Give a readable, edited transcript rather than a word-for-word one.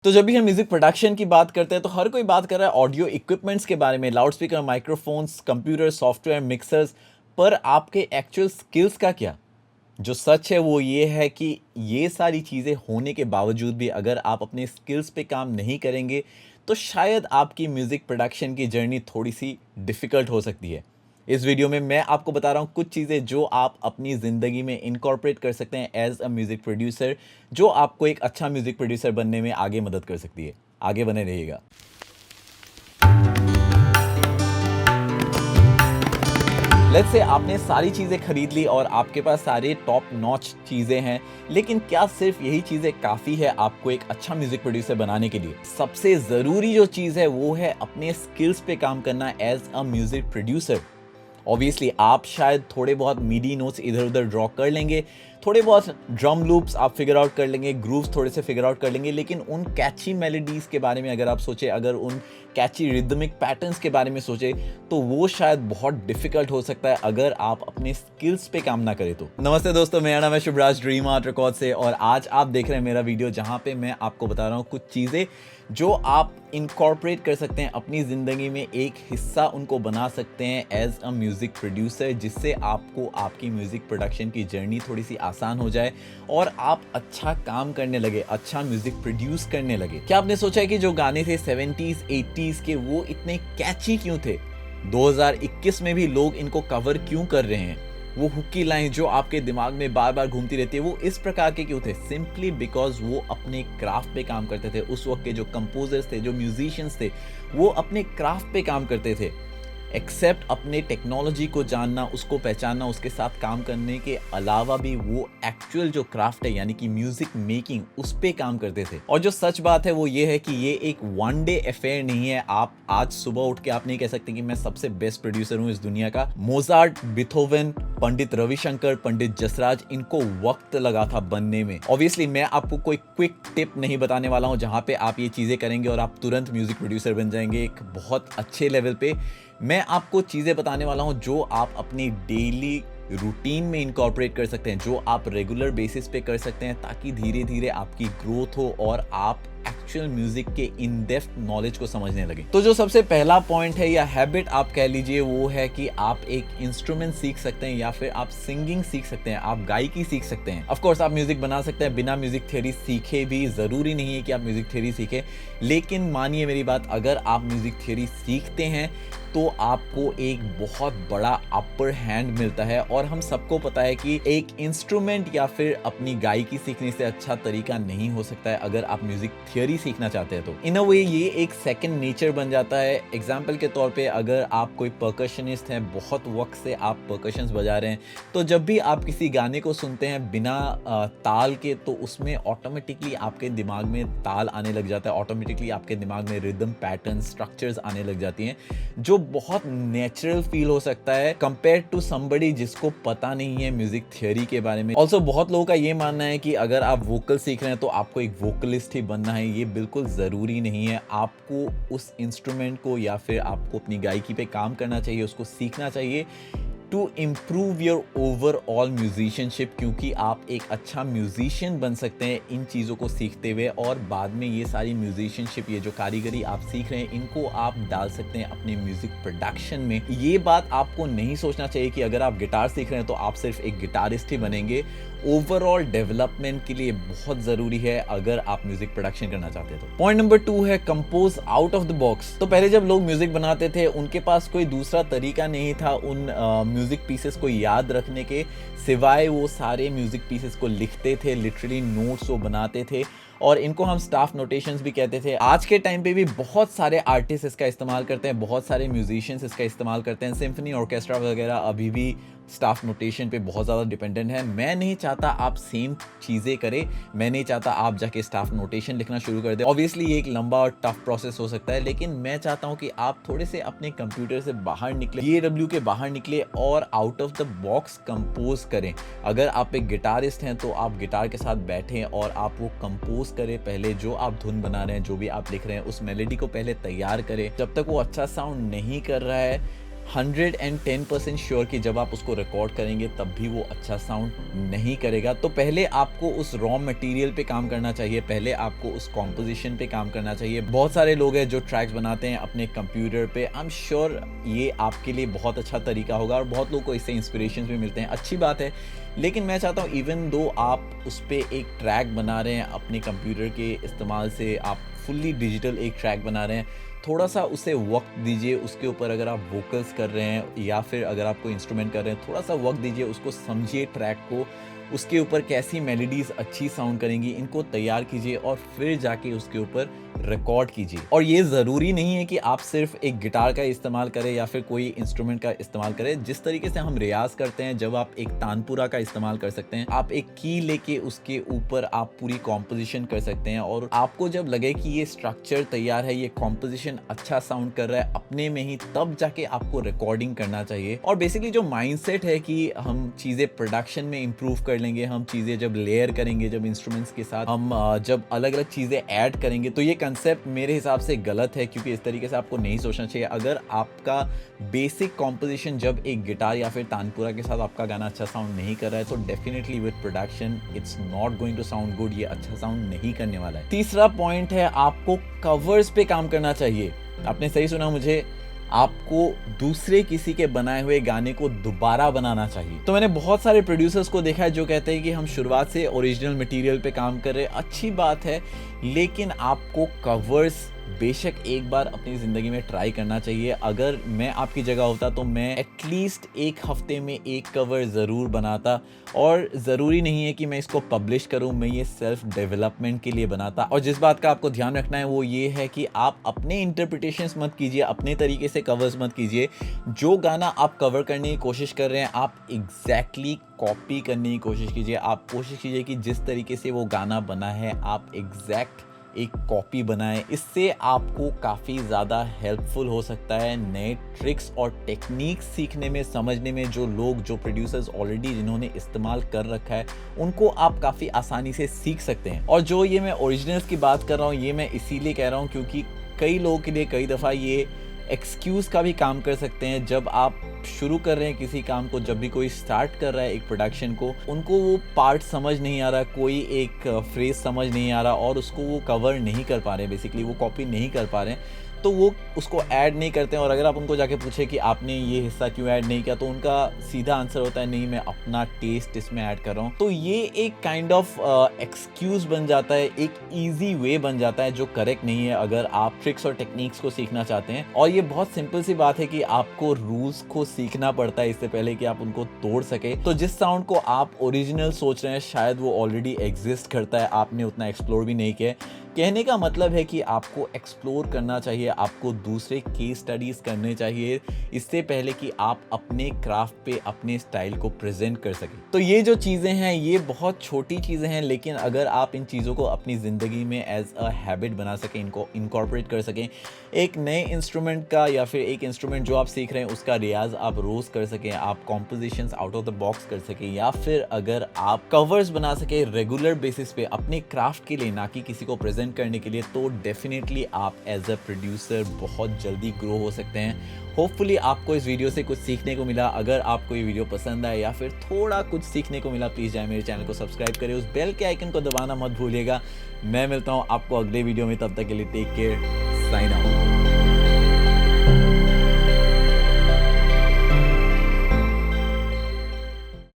तो जब भी हम म्यूजिक प्रोडक्शन की बात करते हैं तो हर कोई बात कर रहा है ऑडियो इक्विपमेंट्स के बारे में, loud speaker, microphones, computer, software, mixers. पर आपके एक्चुअल स्किल्स का क्या? जो सच है वो ये है कि ये सारी चीज़ें होने के बावजूद भी अगर आप अपने स्किल्स पे काम नहीं करेंगे तो शायद आपकी म्यूज़िक प्रोडक्शन की जर्नी थोड़ी सी डिफ़िकल्ट हो सकती है। इस वीडियो में मैं आपको बता रहा हूँ कुछ चीज़ें जो आप अपनी ज़िंदगी में इनकॉर्पोरेट कर सकते हैं एज अ म्यूज़िक प्रोड्यूसर, जो आपको एक अच्छा म्यूज़िक प्रोड्यूसर बनने में आगे मदद कर सकती है। आगे बने रहिएगा। लेट्स से आपने सारी चीज़ें खरीद ली और आपके पास सारे टॉप नॉच चीज़ें हैं, लेकिन क्या सिर्फ यही चीज़ें काफ़ी है आपको एक अच्छा म्यूज़िक प्रोड्यूसर बनाने के लिए? सबसे ज़रूरी जो चीज़ है वो है अपने स्किल्स पे काम करना as a music producer. Obviously आप शायद थोड़े बहुत मिडी नोट्स इधर उधर ड्रॉ कर लेंगे, थोड़े बहुत ड्रम लूप्स आप फिगर आउट कर लेंगे, ग्रूव्स थोड़े से फिगर आउट कर लेंगे, लेकिन उन कैची मेलोडीज़ के बारे में अगर आप सोचें, अगर उन कैची रिदमिक पैटर्न्स के बारे में सोचें, तो वो शायद बहुत डिफिकल्ट हो सकता है अगर आप अपने स्किल्स पे काम ना करें तो। नमस्ते दोस्तों, मेरा नाम है शुभराज ड्रीम आर्ट रिकॉर्ड से और आज आप देख रहे हैं मेरा वीडियो जहाँ पे मैं आपको बता रहा हूँ कुछ चीज़ें जो आप इनकॉर्पोरेट कर सकते हैं अपनी ज़िंदगी में, एक हिस्सा उनको बना सकते हैं एज अ म्यूज़िक प्रोड्यूसर, जिससे आपको आपकी म्यूज़िक प्रोडक्शन की जर्नी थोड़ी सी आसान हो जाए और आप अच्छा काम करने लगे, अच्छा म्यूज़िक प्रोड्यूस करने लगे। क्या आपने सोचा है कि जो गाने थे 70s 80s के वो इतने कैची क्यों थे? 2021 में भी लोग इनको कवर क्यों कर रहे हैं? वो हुक की लाइन जो आपके दिमाग में बार बार घूमती रहती है वो इस प्रकार के क्यों थे? सिंपली बिकॉज वो अपने क्राफ्ट पे काम करते थे। उस वक्त के जो कंपोजर्स थे, जो म्यूजिशियंस थे, वो अपने क्राफ्ट पे काम करते थे। एक्सेप्ट अपने टेक्नोलॉजी को जानना, उसको पहचानना, उसके साथ काम करने के अलावा भी वो एक्चुअल जो क्राफ्ट है यानी कि म्यूजिक मेकिंग, उस पे काम करते थे। और जो सच बात है वो ये है कि ये एक वन डे अफेयर नहीं है। आप आज सुबह उठ के आप नहीं कह सकते कि मैं सबसे बेस्ट प्रोड्यूसर हूं इस दुनिया का। मोजार्ट, बीथोवन, पंडित रविशंकर, पंडित जसराज, इनको वक्त लगा था बनने में। ऑब्वियसली मैं आपको कोई क्विक टिप नहीं बताने वाला हूं जहां पे आप ये चीजें करेंगे और आप तुरंत म्यूजिक प्रोड्यूसर बन जाएंगे एक बहुत अच्छे लेवल पे। मैं आपको चीज़ें बताने वाला हूं जो आप अपनी डेली रूटीन में इनकॉर्पोरेट कर सकते हैं, जो आप रेगुलर बेसिस पे कर सकते हैं, ताकि धीरे धीरे आपकी ग्रोथ हो और आप एक्चुअल म्यूजिक के इन डेप्थ नॉलेज को समझने लगे। तो जो सबसे पहला पॉइंट है या हैबिट आप कह लीजिए वो है कि आप एक इंस्ट्रूमेंट सीख सकते हैं या फिर आप सिंगिंग सीख सकते हैं, आप गायकी सीख सकते हैं। ऑफ कोर्स आप म्यूजिक बना सकते हैं बिना म्यूजिक थ्योरी सीखे भी, जरूरी नहीं है कि आप म्यूजिक थ्योरी सीखें, लेकिन मानिए मेरी बात, अगर आप म्यूजिक थ्योरी सीखते हैं तो आपको एक बहुत बड़ा अपर हैंड मिलता है। और हम सबको पता है कि एक इंस्ट्रूमेंट या फिर अपनी गायकी सीखने से अच्छा तरीका नहीं हो सकता है अगर आप म्यूजिक थियोरी सीखना चाहते हैं तो। इन अ वे ये एक सेकंड नेचर बन जाता है। एग्जांपल के तौर पे अगर आप कोई परकशनिस्ट हैं, बहुत वक्त से आप परकशंस बजा रहे हैं, तो जब भी आप किसी गाने को सुनते हैं बिना ताल के, तो उसमें ऑटोमेटिकली आपके दिमाग में ताल आने लग जाता है, ऑटोमेटिकली आपके दिमाग में रिदम पैटर्न स्ट्रक्चर्स आने लग जाती हैं, जो बहुत नेचुरल फील हो सकता है कंपेयर टू समबडी जिसको पता नहीं है म्यूजिक थियोरी के बारे में। ऑल्सो बहुत लोगों का ये मानना है कि अगर आप वोकल सीख रहे हैं तो आपको एक वोकलिस्ट ही बनना है। ये बिल्कुल ज़रूरी नहीं है। आपको उस इंस्ट्रूमेंट को या फिर आपको अपनी गायकी पे काम करना चाहिए, उसको सीखना चाहिए टू इम्प्रूव योर ओवरऑल म्यूजिशियनशिप, क्योंकि आप एक अच्छा म्यूजिशियन बन सकते हैं इन चीज़ों को सीखते हुए। और बाद में ये सारी म्यूजिशियनशिप, ये जो कारीगरी आप सीख रहे हैं, इनको आप डाल सकते हैं अपने म्यूजिक प्रोडक्शन में। ये बात आपको नहीं सोचना चाहिए कि अगर आप गिटार सीख रहे हैं तो आप सिर्फ एक गिटारिस्ट ही बनेंगे। ओवरऑल डेवलपमेंट के लिए बहुत ज़रूरी है अगर आप म्यूजिक प्रोडक्शन करना चाहते हैं तो। पॉइंट नंबर 2 है compose out of the box. तो पहले जब लोग म्यूजिक बनाते थे उनके पास कोई दूसरा तरीका नहीं था उन म्यूजिक पीसेस को याद रखने के सिवाय वो सारे म्यूजिक पीसेस को लिखते थे, लिटरली नोट्स वो बनाते थे, और इनको हम स्टाफ नोटेशंस भी कहते थे। आज के टाइम पे भी बहुत सारे आर्टिस्ट इसका इस्तेमाल करते हैं, बहुत सारे म्यूजिशियंस इसका इस्तेमाल करते हैं। सिम्फनी ऑर्केस्ट्रा वगैरह अभी भी स्टाफ नोटेशन पे बहुत ज़्यादा डिपेंडेंट है। मैं नहीं चाहता आप सेम चीज़ें करें, मैं नहीं चाहता आप जाके स्टाफ नोटेशन लिखना शुरू कर दें। ऑब्वियसली ये एक लंबा और टफ प्रोसेस हो सकता है, लेकिन मैं चाहता हूँ कि आप थोड़े से अपने कंप्यूटर से बाहर निकले, DAW के बाहर निकले और out of the box compose करें। अगर आप एक गिटारिस्ट हैं तो आप गिटार के साथ बैठें और आप वो कंपोज करें। पहले जो आप धुन बना रहे हैं, जो भी आप लिख रहे हैं, उस मेलोडी को पहले तैयार करें। जब तक वो अच्छा साउंड नहीं कर रहा है, 110% श्योर कि जब आप उसको रिकॉर्ड करेंगे तब भी वो अच्छा साउंड नहीं करेगा। तो पहले आपको उस रॉ मटेरियल पे काम करना चाहिए, पहले आपको उस कॉम्पोजिशन पे काम करना चाहिए। बहुत सारे लोग हैं जो ट्रैक्स बनाते हैं अपने कंप्यूटर पे, आई एम श्योर ये आपके लिए बहुत अच्छा तरीका होगा और बहुत लोगों को इससे इंस्पिरेशन भी मिलते हैं, अच्छी बात है। लेकिन मैं चाहता हूँ इवन दो आप उस पर एक ट्रैक बना रहे हैं अपने कंप्यूटर के इस्तेमाल से, आप फुल्ली डिजिटल एक ट्रैक बना रहे हैं, थोड़ा सा उसे वक्त दीजिए उसके ऊपर। अगर आप वोकल्स कर रहे हैं या फिर अगर आप कोई इंस्ट्रूमेंट कर रहे हैं, थोड़ा सा वक्त दीजिए उसको, समझिए ट्रैक को, उसके ऊपर कैसी मेलोडीज अच्छी साउंड करेंगी, इनको तैयार कीजिए और फिर जाके उसके ऊपर रिकॉर्ड कीजिए। और ये ज़रूरी नहीं है कि आप सिर्फ एक गिटार का इस्तेमाल करें या फिर कोई इंस्ट्रूमेंट का इस्तेमाल करें। जिस तरीके से हम रियाज करते हैं, जब आप एक तानपुरा का इस्तेमाल कर सकते हैं, आप एक की लेके उसके ऊपर आप पूरी कॉम्पोजिशन कर सकते हैं। और आपको जब लगे कि ये स्ट्रक्चर तैयार है, ये कॉम्पोजिशन अच्छा साउंड कर रहा है अपने में ही, तब जाके आपको रिकॉर्डिंग करना चाहिए। और बेसिकली जो माइंडसेट है कि हम चीज़ें प्रोडक्शन में इंप्रूव कर लेंगे, हम चीज़ें जब लेयर करेंगे, जब इंस्ट्रूमेंट्स के साथ हम जब अलग अलग चीज़ें ऐड करेंगे, तो ये कंसेप्ट मेरे हिसाब से गलत है, क्योंकि इस तरीके से आपको नहीं सोचना चाहिए। अगर आपका बेसिक कॉम्पोजिशन जब एक गिटार या फिर तानपुरा के साथ आपका गाना अच्छा साउंड नहीं कर रहा है, तो definitely with production it's not going to sound good, ये अच्छा साउंड नहीं करने वाला है। तीसरा पॉइंट है, आपको कवर्स पे काम करना चाहिए। आपने सही सुना मुझे, आपको दूसरे किसी के बनाए हुए गाने को दोबारा बनाना चाहिए। तो मैंने बहुत सारे प्रोड्यूसर्स को देखा है जो कहते हैं कि हम शुरुआत से ओरिजिनल मटेरियल पे काम कर रहे हैं, अच्छी बात है, लेकिन आपको कवर्स बेशक एक बार अपनी ज़िंदगी में ट्राई करना चाहिए। अगर मैं आपकी जगह होता तो मैं एटलीस्ट एक हफ्ते में एक कवर ज़रूर बनाता, और ज़रूरी नहीं है कि मैं इसको पब्लिश करूं, मैं ये सेल्फ डेवलपमेंट के लिए बनाता। और जिस बात का आपको ध्यान रखना है वो ये है कि आप अपने इंटरप्रिटेशंस मत कीजिए, अपने तरीके से कवर्स मत कीजिए। जो गाना आप कवर करने की कोशिश कर रहे हैं, आप एग्जैक्टली कॉपी करने की कोशिश कीजिए। आप कोशिश कीजिए कि जिस तरीके से वो गाना बना है आप एग्जैक्ट एक कॉपी बनाएं। इससे आपको काफ़ी ज़्यादा हेल्पफुल हो सकता है नए ट्रिक्स और टेक्निक्स सीखने में, समझने में। जो लोग, जो प्रोड्यूसर्स ऑलरेडी जिन्होंने इस्तेमाल कर रखा है, उनको आप काफ़ी आसानी से सीख सकते हैं। और जो ये मैं ओरिजिनल्स की बात कर रहा हूँ, ये मैं इसीलिए कह रहा हूँ क्योंकि कई लोगों के लिए कई दफ़ा ये एक्सक्यूज़ का भी काम कर सकते हैं। जब आप शुरू कर रहे हैं किसी काम को, जब भी कोई स्टार्ट कर रहा है एक प्रोडक्शन को, उनको वो पार्ट समझ नहीं आ रहा, कोई एक फ्रेज समझ नहीं आ रहा और उसको वो कवर नहीं कर पा रहे, बेसिकली वो कॉपी नहीं कर पा रहे हैं, तो वो उसको ऐड नहीं करते हैं। और अगर आप उनको जाके पूछे कि आपने ये हिस्सा क्यों ऐड नहीं किया, तो उनका सीधा आंसर होता है नहीं, मैं अपना टेस्ट इसमें ऐड कर रहा हूँ। तो ये एक काइंड ऑफ एक्सक्यूज बन जाता है, एक ईजी वे बन जाता है, जो करेक्ट नहीं है अगर आप ट्रिक्स और टेक्निक्स को सीखना चाहते हैं। और ये बहुत सिंपल सी बात है कि आपको रूल्स को सीखना पड़ता है इससे पहले कि आप उनको तोड़ सके। तो जिस साउंड को आप ओरिजिनल सोच रहे हैं, शायद वो ऑलरेडी एग्जिस्ट करता है, आपने उतना एक्सप्लोर भी नहीं किया है। कहने का मतलब है कि आपको एक्सप्लोर करना चाहिए, आपको दूसरे केस स्टडीज़ करने चाहिए इससे पहले कि आप अपने क्राफ्ट पे अपने स्टाइल को प्रेजेंट कर सकें। तो ये जो चीज़ें हैं, ये बहुत छोटी चीज़ें हैं, लेकिन अगर आप इन चीज़ों को अपनी ज़िंदगी में एज अ हैबिट बना सकें, इनको इनकॉर्पोरेट कर सकें, एक नए इंस्ट्रूमेंट का या फिर एक इंस्ट्रूमेंट जो आप सीख रहे हैं उसका रियाज आप रोज़ कर सकें, आप compositions out of the box कर सकें, या फिर अगर आप कवर्स बना सकें रेगुलर बेसिस पे अपने क्राफ्ट के लिए, ना कि किसी को प्रेजेंट करने के लिए, तो डेफिनेटली आप एज अ प्रोड्यूसर बहुत जल्दी ग्रो हो सकते हैं। होपफुली आपको इस वीडियो से कुछ सीखने को मिला। अगर आपको ये वीडियो पसंद आए या फिर थोड़ा कुछ सीखने को मिला, प्लीज़ जाए मेरे चैनल को सब्सक्राइब करें, उस बेल के आइकन को दबाना मत भूलिएगा। मैं मिलता हूँ आपको अगले वीडियो में, तब तक के लिए टेक केयर, साइन आउट।